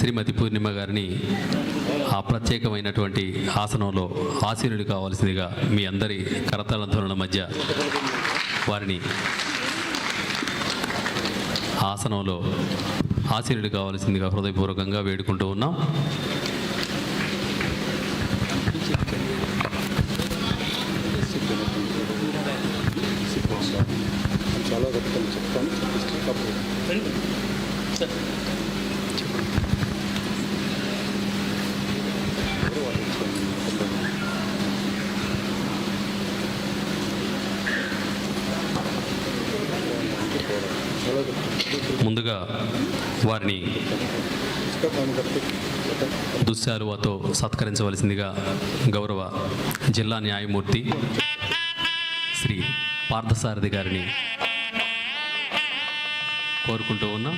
శ్రీమతి పూర్ణిమ గారిని ఆ ప్రత్యేకమైనటువంటి ఆసనంలో ఆసీనుడు కావాల్సిందిగా మీ అందరి కరతాళ ధ్వనుల మధ్య వారిని ఆసనంలో ఆసీనుడు కావాల్సిందిగా హృదయపూర్వకంగా వేడుకుంటూ ఉన్నాం. ముందుగా వారిని దుశ్శాలువతో సత్కరించవలసిందిగా గౌరవ జిల్లా న్యాయమూర్తి శ్రీ పార్థసారథి గారిని కోరుకుంటూ ఉన్నాం.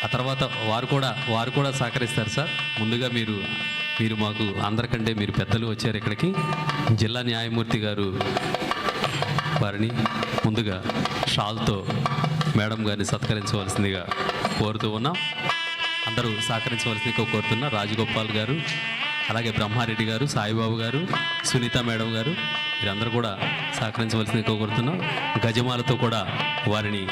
ఆ తర్వాత వారు కూడా సహకరిస్తారు సార్. ముందుగా మీరు మాకు అందరికంటే మీరు పెద్దలు వచ్చారు ఇక్కడికి. జిల్లా న్యాయమూర్తి గారు వారిని ముందుగా షాల్తో మేడం గారిని సత్కరించవలసిందిగా కోరుతూ ఉన్నాం. అందరూ సహకరించవలసిందిగా కోరుతున్నా. రాజగోపాల్ గారు, అలాగే బ్రహ్మారెడ్డి గారు, సాయిబాబు గారు, సునీత మేడం గారు, వీరందరూ కూడా సహకరించవలసిందిగా కోరుతున్నాం. గజమాలతో కూడా వారిని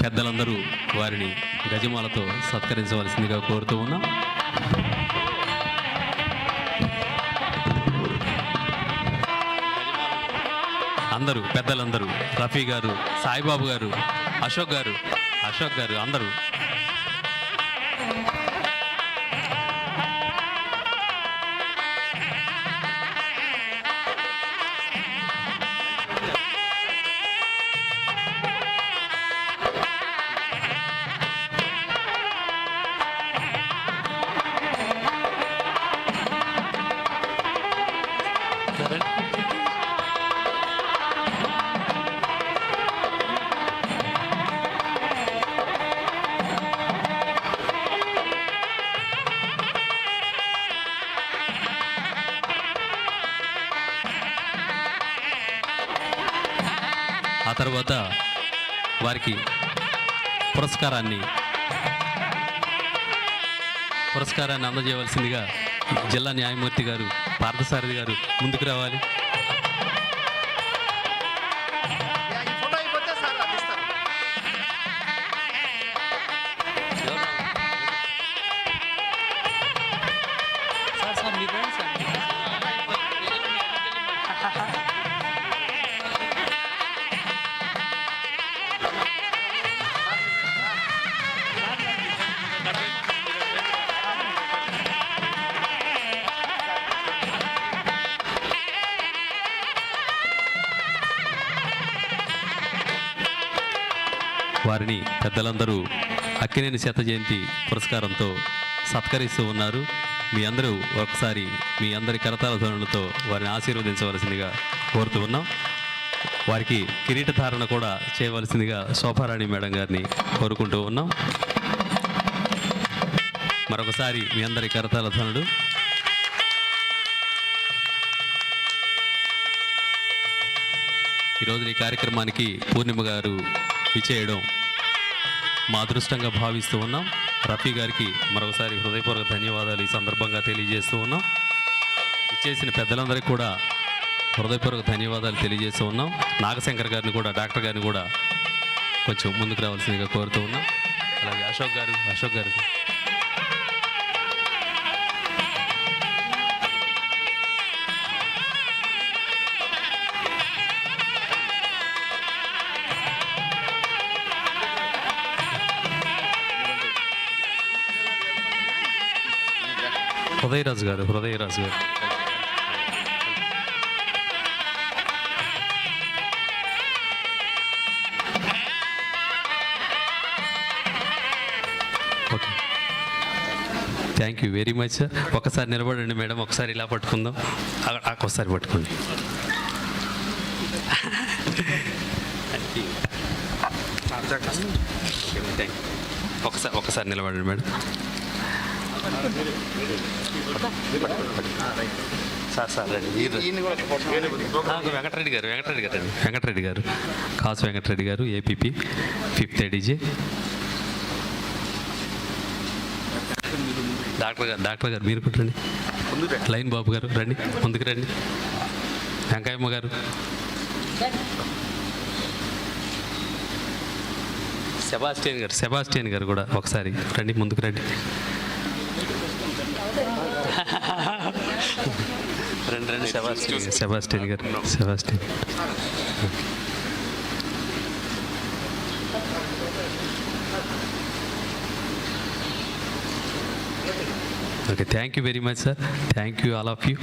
పెద్దలందరూ వారిని గజమాలతో సత్కరించవలసిందిగా కోరుతూ ఉన్నాం. అందరూ పెద్దలందరూ, రఫీ గారు, సాయిబాబు గారు, అశోక్ గారు అందరూ ఆ తర్వాత వారికి పురస్కారాన్ని అందజేయవలసిందిగా జిల్లా న్యాయమూర్తి గారు పార్థసారథి గారు ముందుకు రావాలి. వారిని పెద్దలందరూ అక్కినేని శత జయంతి పురస్కారంతో సత్కరిస్తూ ఉన్నారు. మీ అందరూ ఒకసారి మీ అందరి కరతాళ ధ్వనులతో వారిని ఆశీర్వదించవలసిందిగా కోరుతూ ఉన్నాం. వారికి కిరీటధారణ కూడా చేయవలసిందిగా శోభారాణి మేడం గారిని కోరుకుంటూ ఉన్నాం. మరొకసారి మీ అందరి కరతాళ ధ్వనులు. ఈరోజు ఈ కార్యక్రమానికి పూర్ణిమ గారు ఇచ్చేయడం మా అదృష్టంగా భావిస్తూ ఉన్నాం. రఫీ గారికి మరొకసారి హృదయపూర్వక ధన్యవాదాలు ఈ సందర్భంగా తెలియజేస్తూ ఉన్నాం. ఇచ్చేసిన పెద్దలందరికీ కూడా హృదయపూర్వక ధన్యవాదాలు తెలియజేస్తూ ఉన్నాం. నాగశంకర్ గారిని కూడా, డాక్టర్ గారిని కూడా కొంచెం ముందుకు రావాల్సిందిగా కోరుతూ ఉన్నాం. అలాగే అశోక్ గారు హృదయరాజు గారు okay, thank you very much sir. ఒకసారి నిలబడండి మేడం, ఒకసారి ఇలా పట్టుకుందాం, ఒకసారి పట్టుకోండి. ఒకసారి నిలబడండి మేడం. సార్ వెంకటరెడ్డి గారు కాసు వెంకటరెడ్డి గారు, ఏపీపీ 5th ADJ. డాక్టర్ గారు మీరు కూడా రండి. లైన్ బాబు గారు రండి, ముందుకు రండి. వెంకయ్యమ్మ గారు, సెబాస్టియన్ గారు కూడా ఒకసారి రండి, ముందుకు రండి. రండి సెబాస్టియన్ గారు. Okay, thank you very much sir. Thank you all of you.